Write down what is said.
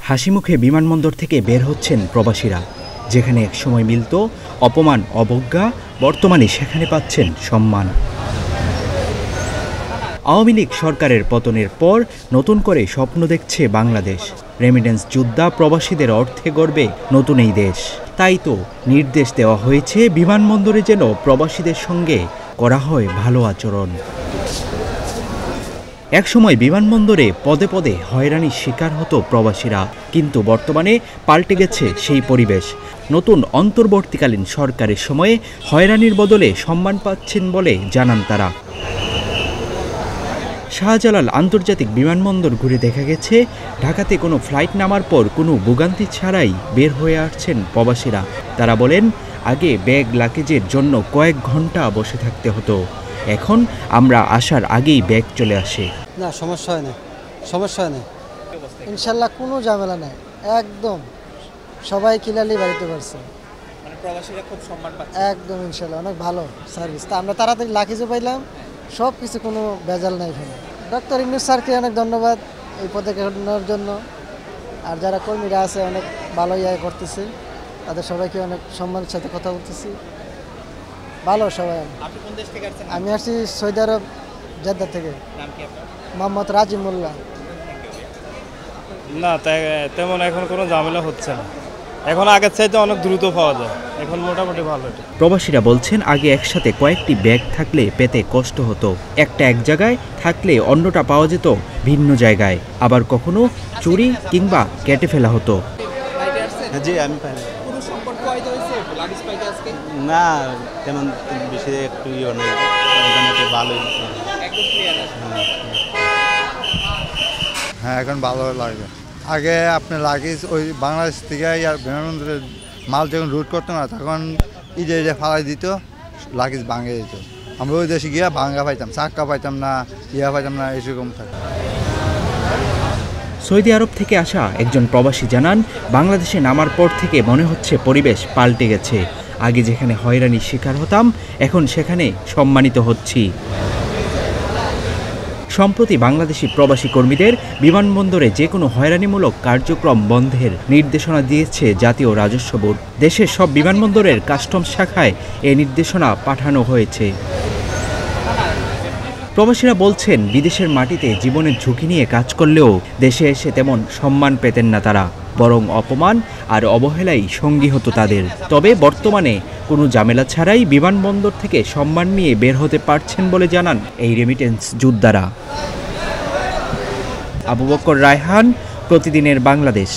হাসিমুখে বিমানবন্দর থেকে বের হচ্ছেন প্রবাসীরা। যেখানে একসময় মিলত অপমান অবজ্ঞা, বর্তমানে সেখানে পাচ্ছেন সম্মান। আওয়ামী লীগ সরকারের পতনের পর নতুন করে স্বপ্ন দেখছে বাংলাদেশ। রেমিটেন্স যোদ্ধা প্রবাসীদের অর্থে গড়বে নতুন এই দেশ। তাই তো নির্দেশ দেওয়া হয়েছে বিমানবন্দরে যেন প্রবাসীদের সঙ্গে করা হয় ভালো আচরণ। একসময় বিমানবন্দরে পদে পদে হয়রানির শিকার হতো প্রবাসীরা, কিন্তু বর্তমানে পাল্টে গেছে সেই পরিবেশ। নতুন অন্তর্বর্তীকালীন সরকারের সময়ে হয়রানির বদলে সম্মান পাচ্ছেন বলে জানান তারা। শাহজালাল আন্তর্জাতিক বিমানবন্দর ঘুরে দেখা গেছে ঢাকাতে কোনো ফ্লাইট নামার পর কোনো ভোগান্তি ছাড়াই বের হয়ে আসছেন প্রবাসীরা। তারা বলেন, আগে ব্যাগ লাগেজের জন্য কয়েক ঘন্টা বসে থাকতে হতো, এখন আমরা আসার আগেই ব্যাগ চলে আসে। না, সমস্যা হয় না, ইনশাল্লাহ কোনো ঝামেলা নাই, একদম সবাই ক্লিয়ারলি বাড়িতে পারছে। মানে প্রবাসীরা খুব সম্মান পাচ্ছে একদম, ইনশাল্লাহ অনেক ভালো সার্ভিস। তা আমরা তাড়াতাড়ি লাগেজও পাইলাম, সব কিছু, কোনো ভেজাল নাই এখানে। ডক্টর ইউনূস স্যারকে অনেক ধন্যবাদ এই পদক্ষেপ নেওয়ার জন্য। আর যারা কর্মীরা আছে অনেক ভালো করতেছে, তাদের সবাইকে অনেক সম্মানের সাথে কথা বলতেছি। ভালো সবাই। আমি আসছি সৌদি আরব জেদ্দা থেকে। মোহাম্মদ রাজি মোল্লা। না, তেমন এখন কোনো ঝামেলা হচ্ছে না, এখন আগের চাইতে অনেক দ্রুত পাওয়া যায়, এখন মোটামুটি ভালো। প্রবাসীরা বলছেন, আগে একসাথে কয়েকটি ব্যাগ থাকলে পেতে কষ্ট হতো, একটা এক জায়গায় থাকলে অন্যটা পাওয়া যেত ভিন্ন জায়গায়, আবার কখনো চুরি কিংবা কেটে ফেলা হতো। জি, আমি পাই না, তেমন বেশি একটু নেই, মোটামুটি ভালোই। হ্যাঁ, এখন ভালো লাগে। আগে আপনার লাগেজ ওই বাংলাদেশ থেকে বিমানবন্দরে মাল যখন রুট করতো না, তখন ইজে ফালাই দিত, লাগেজ ভাঙে দিত। আমরা ওই দেশে গিয়া ভাঙ্গা পাইতাম, চাক্কা পাইতাম না, পাইতাম না, এরকম থাকে। সৌদি আরব থেকে আসা একজন প্রবাসী জানান, বাংলাদেশে নামার পর থেকে মনে হচ্ছে পরিবেশ পাল্টে গেছে। আগে যেখানে হয়রানির শিকার হতাম, এখন সেখানে সম্মানিত হচ্ছি। সম্প্রতি বাংলাদেশি প্রবাসী কর্মীদের বিমানবন্দরে যে কোনো হয়রানিমূলক কার্যক্রম বন্ধের নির্দেশনা দিয়েছে জাতীয় রাজস্ব বোর্ড। দেশের সব বিমানবন্দরের কাস্টমস শাখায় এ নির্দেশনা পাঠানো হয়েছে। প্রবাসীরা বলছেন, বিদেশের মাটিতে জীবনের ঝুঁকি নিয়ে কাজ করলেও দেশে এসে তেমন সম্মান পেতেন না তারা, বরং অপমান আর অবহেলাই সঙ্গী হতো তাদের। তবে বর্তমানে কোনো ঝামেলা ছাড়াই বিমানবন্দর থেকে সম্মান নিয়ে বের হতে পারছেন বলে জানান এই রেমিটেন্স যোদ্ধারা। আবু বকর রায়হান, প্রতিদিনের বাংলাদেশ।